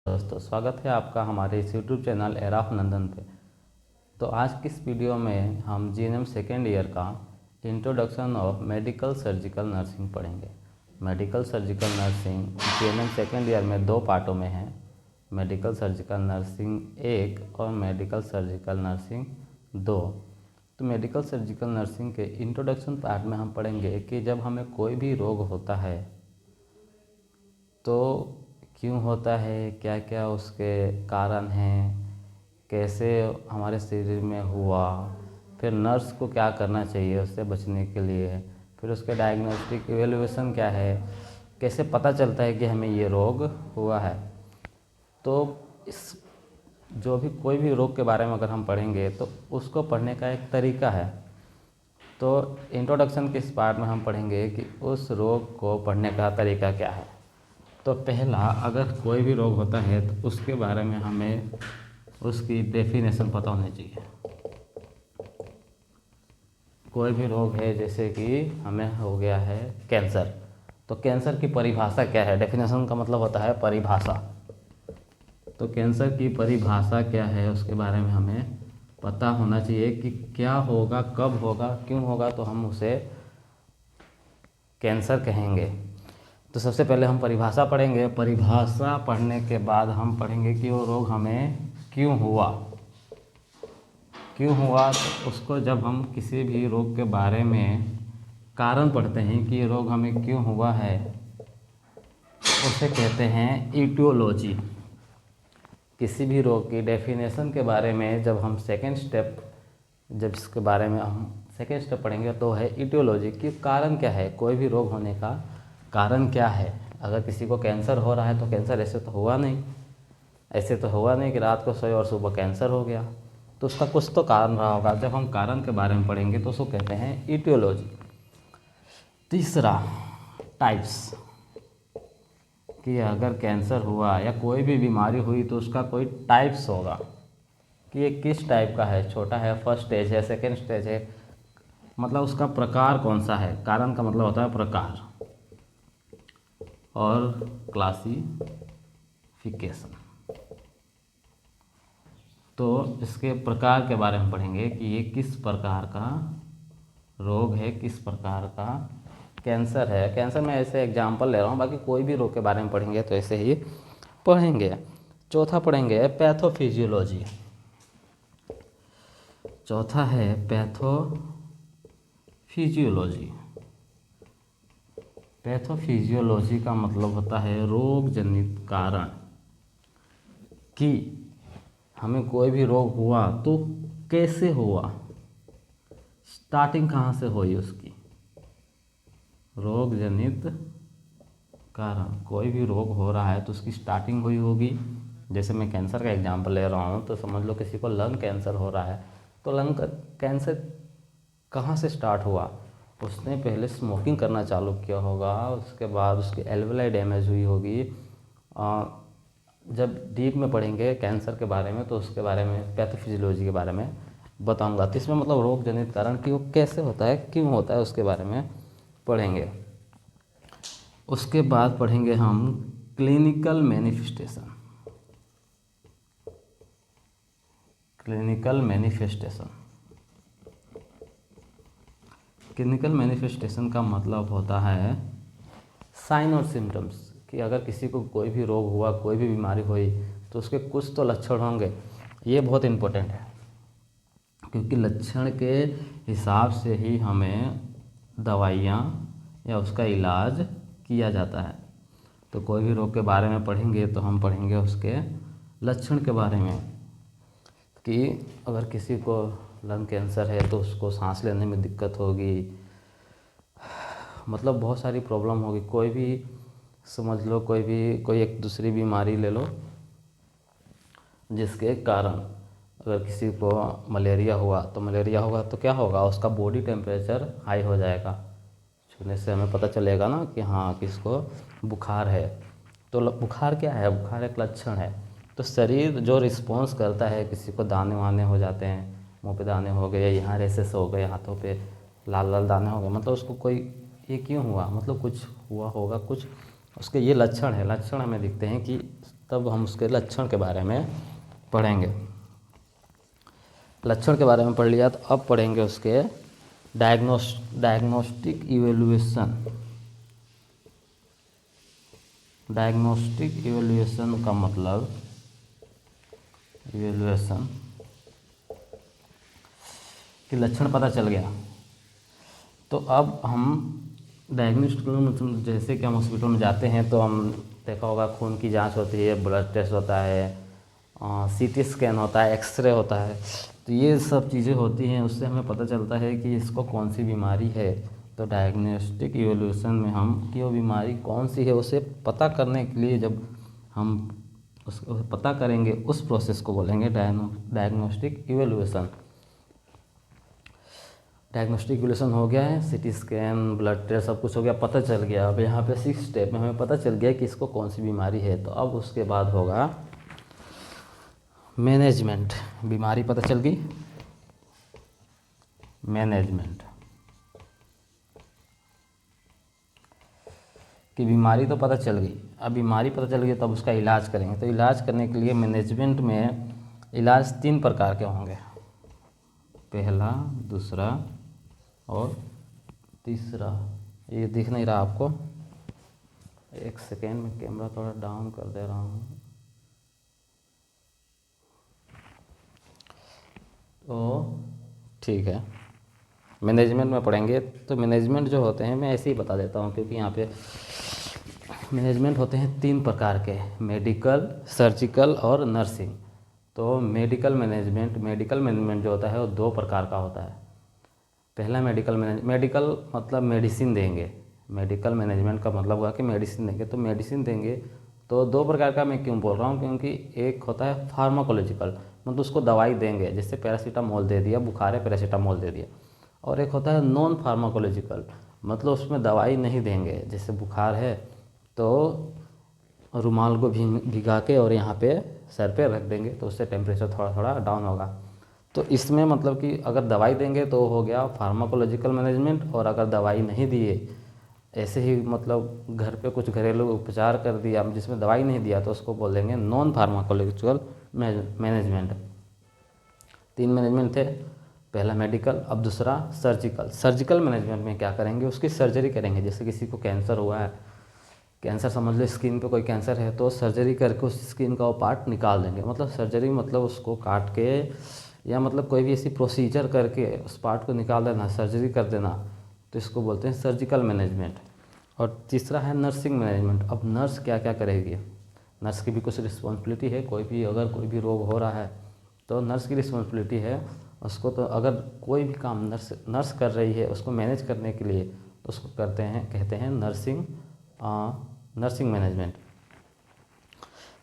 दोस्तों, स्वागत है आपका हमारे इस YouTube channel era of Nandan पे। तो आज की इस वीडियो में हम जीएनएम सेकेंड ईयर का introduction of medical surgical nursing पढ़ेंगे। Medical surgical nursing GNM second year में दो पार्टों में है, मेडिकल सर्जिकल नर्सिंग 1 और मेडिकल सर्जिकल नर्सिंग 2। तो मेडिकल सर्जिकल नर्सिंग के इंट्रोडक्शन पार्ट में हम पढ़ेंगे कि जब हमें कोई भी रोग होता है तो क्यों होता है, क्या क्या उसके कारण हैं, कैसे हमारे शरीर में हुआ, फिर नर्स को क्या करना चाहिए उससे बचने के लिए, फिर उसके डायग्नोस्टिक इवेल्युएशन क्या है, कैसे पता चलता है कि हमें ये रोग हुआ है। तो इस जो भी कोई भी रोग के बारे में अगर हम पढ़ेंगे तो उसको पढ़ने का एक तरीका है। तो इंट्रोडक्शन के इस पार्ट में हम पढ़ेंगे कि उस रोग को पढ़ने का तरीका क्या है। तो पहला, अगर कोई भी रोग होता है तो उसके बारे में हमें उसकी डेफिनेशन पता होनी चाहिए। कोई भी रोग है, जैसे कि हमें हो गया है कैंसर, तो कैंसर की परिभाषा क्या है। डेफिनेशन का मतलब होता है परिभाषा। तो कैंसर की परिभाषा क्या है उसके बारे में हमें पता होना चाहिए कि क्या होगा, कब होगा, क्यों होगा, तो हम उसे कैंसर कहेंगे। तो सबसे पहले हम परिभाषा पढ़ेंगे। परिभाषा पढ़ने के बाद हम पढ़ेंगे कि वो रोग हमें क्यों हुआ। क्यों हुआ, तो उसको जब हम किसी भी रोग के बारे में कारण पढ़ते हैं कि ये रोग हमें क्यों हुआ है, उसे कहते हैं ईटियोलॉजी। किसी भी रोग की डेफिनेशन के बारे में जब हम जब इसके बारे में हम सेकेंड स्टेप पढ़ेंगे तो है ईटियोलॉजी, कि कारण क्या है, कोई भी रोग होने का कारण क्या है। अगर किसी को कैंसर हो रहा है तो कैंसर ऐसे तो हुआ नहीं कि रात को सोए और सुबह कैंसर हो गया, तो उसका कुछ तो कारण रहा होगा। जब हम कारण के बारे में पढ़ेंगे तो उसको कहते हैं ईटियोलॉजी। तीसरा, टाइप्स, कि अगर कैंसर हुआ या कोई भी बीमारी हुई तो उसका कोई टाइप्स होगा कि ये किस टाइप का है, छोटा है, फर्स्ट स्टेज है, सेकेंड स्टेज है, मतलब उसका प्रकार कौन सा है। कारण का मतलब होता है प्रकार। और क्लासिफिकेशन, तो इसके प्रकार के बारे में पढ़ेंगे कि ये किस प्रकार का रोग है, किस प्रकार का कैंसर है। कैंसर में ऐसे एग्जाम्पल ले रहा हूँ, बाकी कोई भी रोग के बारे में पढ़ेंगे तो ऐसे ही पढ़ेंगे। चौथा पढ़ेंगे पैथोफिजियोलॉजी। चौथा है पैथोफिजियोलॉजी। पैथोफिजियोलॉजी का मतलब होता है रोग जनित कारण, कि हमें कोई भी रोग हुआ तो कैसे हुआ, स्टार्टिंग कहाँ से हुई उसकी। रोग जनित कारण, कोई भी रोग हो रहा है तो उसकी स्टार्टिंग हुई होगी। जैसे मैं कैंसर का एग्जांपल ले रहा हूँ, तो समझ लो किसी को लंग कैंसर हो रहा है, तो लंग कैंसर कहाँ से स्टार्ट हुआ। उसने पहले स्मोकिंग करना चालू किया होगा, उसके बाद उसकी एल्वेलाई डैमेज हुई होगी। जब डीप में पढ़ेंगे कैंसर के बारे में तो उसके बारे में, पैथोफिजियोलॉजी के बारे में बताऊंगा। तो इसमें मतलब रोग जनित कारण कि वो कैसे होता है, क्यों होता है, उसके बारे में पढ़ेंगे। उसके बाद पढ़ेंगे हम क्लिनिकल मैनिफेस्टेशन। क्लिनिकल मैनिफेस्टेशन का मतलब होता है साइन और सिम्टम्स, कि अगर किसी को कोई भी रोग हुआ, कोई भी बीमारी हुई तो उसके कुछ तो लक्षण होंगे। ये बहुत इम्पोर्टेंट है, क्योंकि लक्षण के हिसाब से ही हमें दवाइयाँ या उसका इलाज किया जाता है। तो कोई भी रोग के बारे में पढ़ेंगे तो हम पढ़ेंगे उसके लक्षण के बारे में, कि अगर किसी को लंग कैंसर है तो उसको सांस लेने में दिक्कत होगी, मतलब बहुत सारी प्रॉब्लम होगी। कोई भी समझ लो, कोई एक दूसरी बीमारी ले लो जिसके कारण, अगर किसी को मलेरिया हुआ तो क्या होगा, उसका बॉडी टेम्परेचर हाई हो जाएगा। छूने से हमें पता चलेगा ना कि हाँ किसको बुखार है। तो बुखार क्या है, बुखार एक लक्षण है। तो शरीर जो रिस्पॉन्स करता है, किसी को दाने वाने हो जाते हैं, मुंह पे दाने हो गए, यहाँ रेसेस हो गए, हाथों पे लाल लाल दाने हो गए, मतलब उसको कोई ये क्यों हुआ, मतलब कुछ हुआ होगा, कुछ उसके ये लक्षण है। लक्षण हमें दिखते हैं कि तब हम उसके लक्षण के बारे में पढ़ेंगे। लक्षण के बारे में पढ़ लिया तो अब पढ़ेंगे उसके डायग्नोस्टिक इवेल्युएशन। डायग्नोस्टिक इवेल्युएशन का मतलब इवेल्युएशन कि लक्षण पता चल गया तो अब हम डायग्नोस्टिक मतलब जैसे कि हम हॉस्पिटल में जाते हैं तो हम देखा होगा खून की जांच होती है, ब्लड टेस्ट होता है, सीटी स्कैन होता है, एक्सरे होता है। तो ये सब चीज़ें होती हैं, उससे हमें पता चलता है कि इसको कौन सी बीमारी है। तो डायग्नोस्टिक इवोल्यूशन में हम कि वो बीमारी कौन सी है उसे पता करने के लिए जब हम उसको पता करेंगे उस प्रोसेस को बोलेंगे डायग्नोस्टिक इवोल्यूशन। डायग्नोस्टिक इवोल्यूशन हो गया है, सीटी स्कैन, ब्लड टेस्ट सब कुछ हो गया, पता चल गया। अब यहाँ पे 6 स्टेप में हमें पता चल गया कि इसको कौन सी बीमारी है। तो अब उसके बाद होगा मैनेजमेंट। बीमारी पता चल गई, मैनेजमेंट कि बीमारी तो पता चल गई। अब बीमारी पता चल गई तो अब उसका इलाज करेंगे। तो इलाज करने के लिए मैनेजमेंट में इलाज 3 प्रकार के होंगे, पहला, दूसरा और तीसरा। ये दिख नहीं रहा आपको, एक सेकेंड में कैमरा थोड़ा डाउन कर दे रहा हूँ। तो ठीक है, मैनेजमेंट में पढ़ेंगे। तो मैनेजमेंट जो होते हैं मैं ऐसे ही बता देता हूँ क्योंकि यहाँ पे मैनेजमेंट होते हैं 3 प्रकार के, मेडिकल, सर्जिकल और नर्सिंग। तो मेडिकल मैनेजमेंट जो होता है वो 2 प्रकार का होता है। पहला मेडिकल मतलब मेडिसिन देंगे। मेडिकल मैनेजमेंट का मतलब हुआ कि मेडिसिन देंगे। तो मेडिसिन देंगे तो 2 प्रकार का मैं क्यों बोल रहा हूँ, क्योंकि एक होता है फार्माकोलॉजिकल मतलब उसको दवाई देंगे, जैसे पैरासीटामोल दे दिया, बुखार है पैरासीटामोल दे दिया। और एक होता है नॉन फार्माकोलॉजिकल मतलब उसमें दवाई नहीं देंगे, जैसे बुखार है तो रुमाल को भिगा के और यहाँ पे सर पे रख देंगे तो उससे टेम्परेचर थोड़ा थोड़ा डाउन होगा। तो इसमें मतलब कि अगर दवाई देंगे तो हो गया फार्माकोलॉजिकल मैनेजमेंट, और अगर दवाई नहीं दिए ऐसे ही मतलब घर पे कुछ घरेलू उपचार कर दिया जिसमें दवाई नहीं दिया तो उसको बोल देंगे नॉन फार्माकोलॉजिकल मैनेजमेंट। 3 मैनेजमेंट थे, पहला मेडिकल, अब दूसरा सर्जिकल। सर्जिकल मैनेजमेंट में क्या करेंगे, उसकी सर्जरी करेंगे। जैसे किसी को कैंसर हुआ है, कैंसर समझ लो स्किन पे कोई कैंसर है तो सर्जरी करके उस स्किन का वो पार्ट निकाल देंगे। मतलब सर्जरी मतलब उसको काट के या मतलब कोई भी ऐसी प्रोसीजर करके उस पार्ट को निकाल देना, सर्जरी कर देना, तो इसको बोलते हैं सर्जिकल मैनेजमेंट। और तीसरा है नर्सिंग मैनेजमेंट। अब नर्स क्या क्या करेगी, नर्स की भी कुछ रिस्पॉन्सिबिलिटी है। अगर कोई भी रोग हो रहा है तो नर्स की रिस्पॉन्सिबिलिटी है उसको। तो अगर कोई भी काम नर्स कर रही है उसको मैनेज करने के लिए तो उसको कहते हैं नर्सिंग मैनेजमेंट।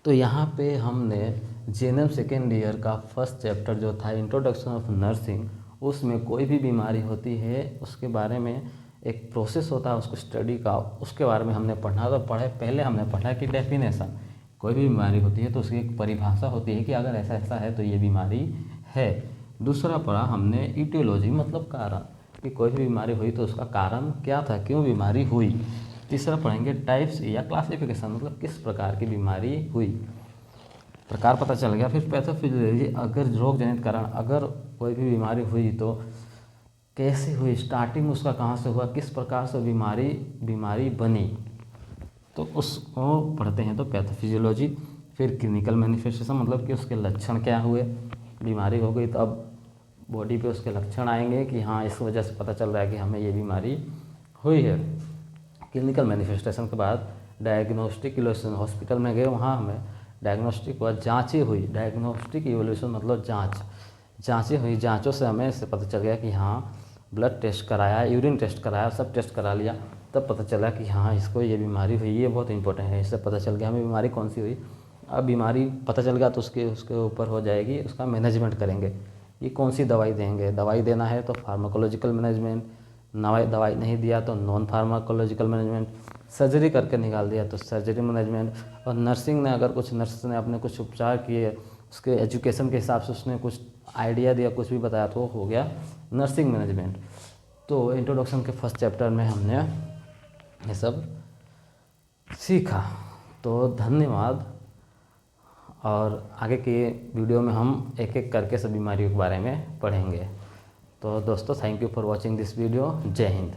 तो यहाँ पे हमने जेएनएम सेकेंड ईयर का फर्स्ट चैप्टर जो था इंट्रोडक्शन ऑफ नर्सिंग, उसमें कोई भी बीमारी होती है उसके बारे में एक प्रोसेस होता है उसको स्टडी का, उसके बारे में हमने पढ़ा। तो पहले हमने पढ़ा कि डेफिनेशन, कोई भी बीमारी होती है तो उसकी एक परिभाषा होती है कि अगर ऐसा ऐसा है तो ये बीमारी है। दूसरा पढ़ा हमने इटियोलॉजी मतलब कारण, कि कोई भी बीमारी हुई तो उसका कारण क्या था, क्यों बीमारी हुई। तीसरा पढ़ेंगे टाइप्स या क्लासिफिकेशन मतलब किस प्रकार की बीमारी हुई, प्रकार पता चल गया। फिर पैथोफिजियोलॉजी, अगर रोग जनित कारण, अगर कोई भी बीमारी हुई तो कैसे हुई, स्टार्टिंग उसका कहाँ से हुआ, किस प्रकार से बीमारी बनी, तो उसको पढ़ते हैं। तो पैथोफिजियोलॉजी। फिर क्लिनिकल मैनिफेस्टेशन मतलब कि उसके लक्षण क्या हुए, बीमारी हो गई तो अब बॉडी पे उसके लक्षण आएंगे कि हाँ इस वजह से पता चल रहा है कि हमें ये बीमारी हुई है। क्लिनिकल मैनिफेस्टेशन के बाद डायग्नोस्टिक इवोल्यूशन, हॉस्पिटल में गए वहाँ हमें डायग्नोस्टिक हुआ, जाँचें हुई। डायग्नोस्टिक इवोल्यूशन मतलब जाँचें हुई, जाँचों से हमें इससे पता चल गया कि हाँ ब्लड टेस्ट कराया, यूरिन टेस्ट कराया, सब टेस्ट करा लिया, तब पता चला कि हाँ इसको ये बीमारी हुई। ये बहुत इंपॉर्टेंट है, इससे पता चल गया हमें बीमारी कौन सी हुई। अब बीमारी पता चल गया तो उसके ऊपर हो जाएगी, उसका मैनेजमेंट करेंगे कि कौन सी दवाई देंगे। दवाई देना है तो फार्माकोलॉजिकल मैनेजमेंट, दवाई नहीं दिया तो नॉन फार्माकोलॉजिकल मैनेजमेंट, सर्जरी करके निकाल दिया तो सर्जरी मैनेजमेंट। और नर्सिंग ने अगर नर्स ने अपने कुछ उपचार किए, उसके एजुकेशन के हिसाब से उसने कुछ आइडिया दिया, कुछ भी बताया तो हो गया नर्सिंग मैनेजमेंट। तो इंट्रोडक्शन के फर्स्ट चैप्टर में हमने ये सब सीखा। तो धन्यवाद। और आगे की वीडियो में हम एक एक करके सब बीमारियों के बारे में पढ़ेंगे। तो दोस्तों, thank you for watching this video. जय हिंद।